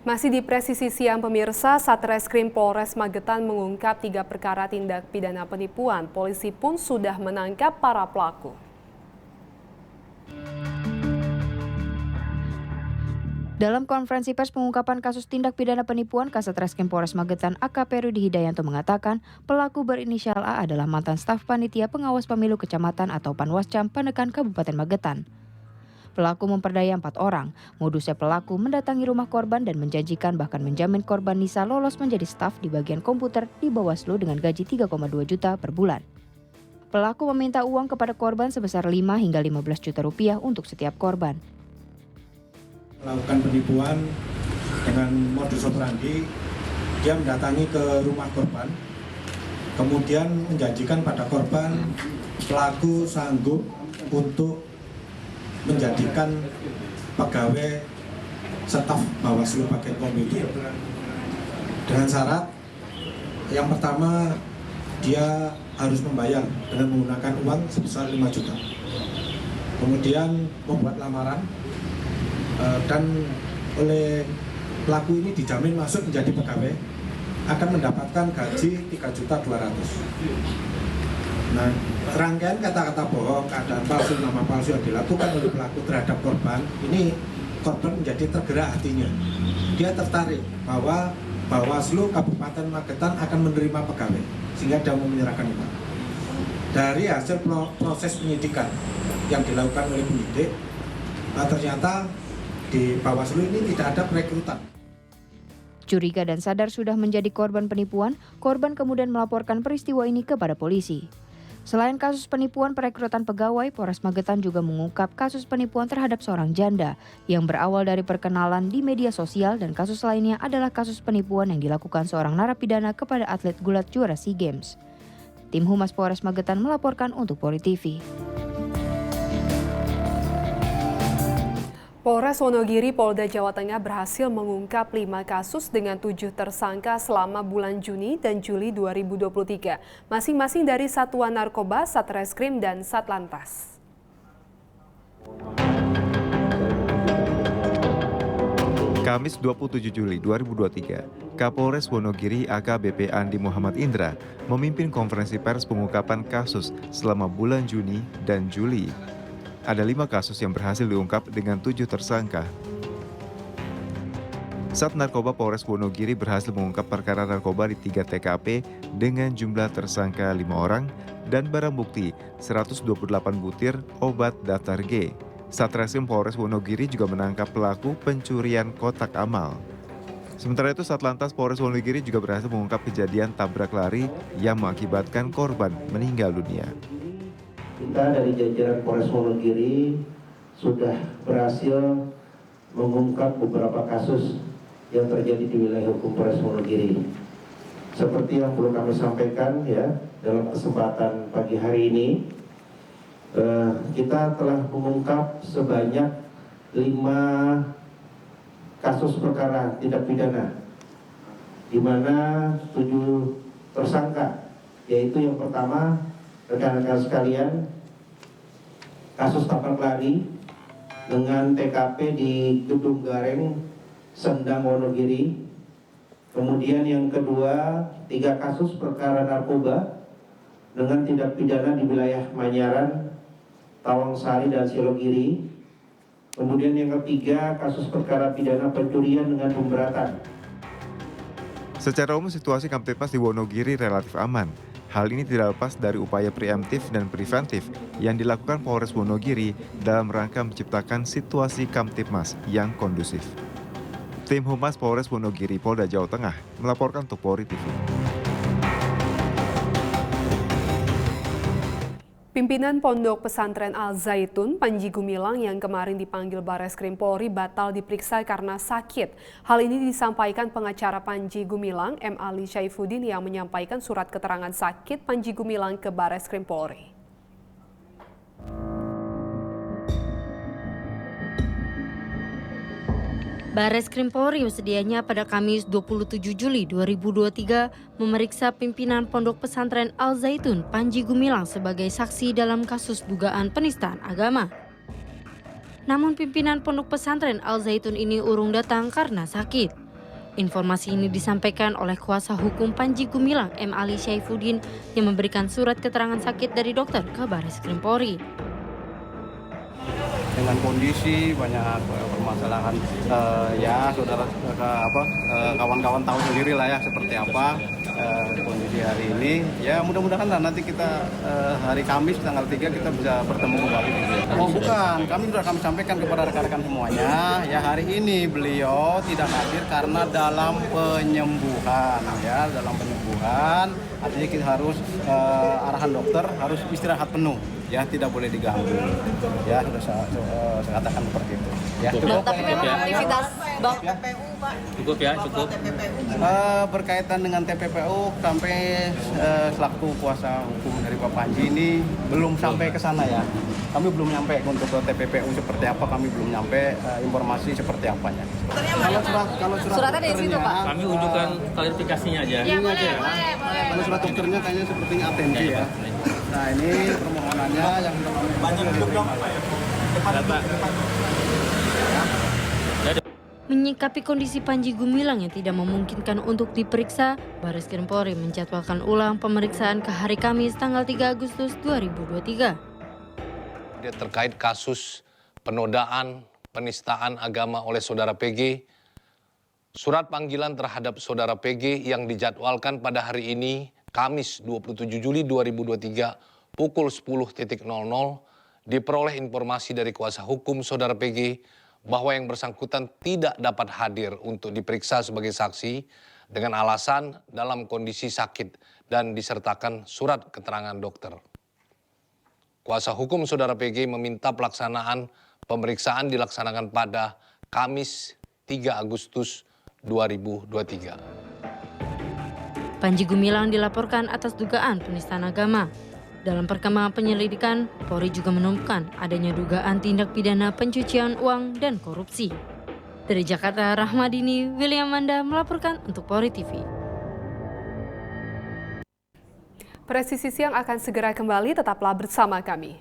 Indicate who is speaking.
Speaker 1: Masih di presisi siang pemirsa, Satreskrim Polres Magetan mengungkap 3 perkara tindak pidana penipuan. Polisi pun sudah menangkap para pelaku.
Speaker 2: Dalam konferensi pers pengungkapan kasus tindak pidana penipuan, Kasatreskrim Polres Magetan AKP Rudi Hidayanto mengatakan pelaku berinisial A adalah mantan staf panitia pengawas pemilu kecamatan atau Panwascam Panekan Kabupaten Magetan. Pelaku memperdaya 4 orang. Modusnya pelaku mendatangi rumah korban dan menjanjikan bahkan menjamin korban Nisa lolos menjadi staf di bagian komputer di Bawaslu dengan gaji 3,2 juta per bulan. Pelaku meminta uang kepada korban sebesar 5 hingga 15 juta rupiah untuk setiap korban.
Speaker 3: Melakukan penipuan dengan modus operandi, dia mendatangi ke rumah korban, kemudian menjanjikan pada korban pelaku sanggup untuk menjadikan pegawai staf Bawaslu paket komputer dengan syarat yang pertama dia harus membayar dengan menggunakan uang sebesar 5 juta, kemudian membuat lamaran dan oleh pelaku ini dijamin masuk menjadi pegawai akan mendapatkan gaji 3.200.000. Nah, rangkaian kata-kata bohong, keadaan palsu, nama palsu yang dilakukan oleh pelaku terhadap korban, ini korban menjadi tergerak hatinya. Dia tertarik bahwa Bawaslu Kabupaten Magetan akan menerima pegawai, sehingga dia mau menyerahkan uang. Dari hasil proses penyidikan yang dilakukan oleh penyidik, ternyata di Bawaslu ini tidak ada perekrutan.
Speaker 2: Curiga dan sadar sudah menjadi korban penipuan, korban kemudian melaporkan peristiwa ini kepada polisi. Selain kasus penipuan perekrutan pegawai, Polres Magetan juga mengungkap kasus penipuan terhadap seorang janda yang berawal dari perkenalan di media sosial, dan kasus lainnya adalah kasus penipuan yang dilakukan seorang narapidana kepada atlet gulat juara SEA Games. Tim Humas Polres Magetan melaporkan untuk Polri TV.
Speaker 1: Polres Wonogiri, Polda Jawa Tengah berhasil mengungkap 5 kasus dengan 7 tersangka selama bulan Juni dan Juli 2023, masing-masing dari Satuan Narkoba, Satreskrim, dan Satlantas.
Speaker 4: Kamis 27 Juli 2023, Kapolres Wonogiri AKBP Andi Muhammad Indra memimpin konferensi pers pengungkapan kasus selama bulan Juni dan Juli. Ada 5 kasus yang berhasil diungkap dengan 7 tersangka. Sat Narkoba Polres Wonogiri berhasil mengungkap perkara narkoba di 3 TKP dengan jumlah tersangka 5 orang dan barang bukti 128 butir obat daftar G. Satreskrim Polres Wonogiri juga menangkap pelaku pencurian kotak amal. Sementara itu, Satlantas Polres Wonogiri juga berhasil mengungkap kejadian tabrak lari yang mengakibatkan korban meninggal dunia.
Speaker 5: Kita dari jajaran Polres Wonogiri sudah berhasil mengungkap beberapa kasus yang terjadi di wilayah hukum Polres Wonogiri. Seperti yang perlu kami sampaikan ya, dalam kesempatan pagi hari ini, kita telah mengungkap sebanyak 5 kasus perkara tindak pidana, di mana 7 tersangka, yaitu yang pertama, rekan-rekan sekalian, kasus tabrak lari dengan TKP di Gedung Gareng, Sendang, Wonogiri. Kemudian yang kedua, 3 kasus perkara narkoba dengan tindak pidana di wilayah Manyaran, Tawangsari, dan Silogiri. Kemudian yang ketiga, kasus perkara pidana pencurian dengan pemberatan.
Speaker 4: Secara umum, situasi Kamtipmas di Wonogiri relatif aman. Hal ini tidak lepas dari upaya preemptif dan preventif yang dilakukan Polres Wonogiri dalam rangka menciptakan situasi Kamtipmas yang kondusif. Tim Humas Polres Wonogiri, Polda Jawa Tengah melaporkan untuk Polri TV.
Speaker 1: Pimpinan Pondok Pesantren Al-Zaitun, Panji Gumilang, yang kemarin dipanggil Bareskrim Polri batal diperiksa karena sakit. Hal ini disampaikan pengacara Panji Gumilang, M. Ali Syaifuddin, yang menyampaikan surat keterangan sakit Panji Gumilang ke Bareskrim Polri.
Speaker 6: Bareskrim Polri sedianya pada Kamis 27 Juli 2023 memeriksa pimpinan Pondok Pesantren Al-Zaitun Panji Gumilang sebagai saksi dalam kasus dugaan penistaan agama. Namun pimpinan Pondok Pesantren Al-Zaitun ini urung datang karena sakit. Informasi ini disampaikan oleh kuasa hukum Panji Gumilang, M. Ali Syaifuddin, yang memberikan surat keterangan sakit dari dokter ke Baris Krim Polri.
Speaker 7: Dengan kondisi banyak permasalahan, ya saudara kawan-kawan tahu sendiri lah ya seperti apa kondisi hari ini. Ya mudah-mudahan lah nanti kita hari Kamis tanggal 3 kita bisa bertemu kembali. Oh bukan, kami sampaikan kepada rekan-rekan semuanya. Ya hari ini beliau tidak hadir karena dalam penyembuhan, ya dalam penyembuhan. Artinya kita harus arahan dokter harus istirahat penuh. Ya tidak boleh diganggu. Ya sudah saya katakan seperti itu. Ya cukup.
Speaker 8: Tapi memang aktivitas Bang
Speaker 7: Cukup ya, cukup. Berkaitan dengan TPPU sampai selaku kuasa hukum dari Pak Panji ini belum sampai ke sana ya. Kami belum nyampe untuk ke TPPU seperti apa, kami belum nyampe informasi seperti apanya. Kalau suratnya dari situ Pak.
Speaker 9: Kami unjukkan klarifikasinya aja.
Speaker 8: Ya, boleh.
Speaker 7: Kalau surat dokternya kayaknya sepertinya atensi ya. Nah ini permohonannya yang banyak dong Pak ya.
Speaker 6: Menyikapi kondisi Panji Gumilang yang tidak memungkinkan untuk diperiksa, Baris Krim Polri menjadwalkan ulang pemeriksaan ke hari Kamis tanggal 3 Agustus 2023.
Speaker 10: Terkait kasus penodaan penistaan agama oleh saudara PG, surat panggilan terhadap saudara PG yang dijadwalkan pada hari ini, Kamis 27 Juli 2023 pukul 10.00, diperoleh informasi dari kuasa hukum saudara PG bahwa yang bersangkutan tidak dapat hadir untuk diperiksa sebagai saksi dengan alasan dalam kondisi sakit dan disertakan surat keterangan dokter. Kuasa hukum saudara PG meminta pelaksanaan pemeriksaan dilaksanakan pada Kamis 3 Agustus 2023.
Speaker 6: Panji Gumilang dilaporkan atas dugaan penistaan agama. Dalam perkembangan penyelidikan, Polri juga menemukan adanya dugaan tindak pidana pencucian uang dan korupsi. Dari Jakarta, Rahmadini William Manda melaporkan untuk Polri TV.
Speaker 1: Presisi Siang akan segera kembali, tetaplah bersama kami.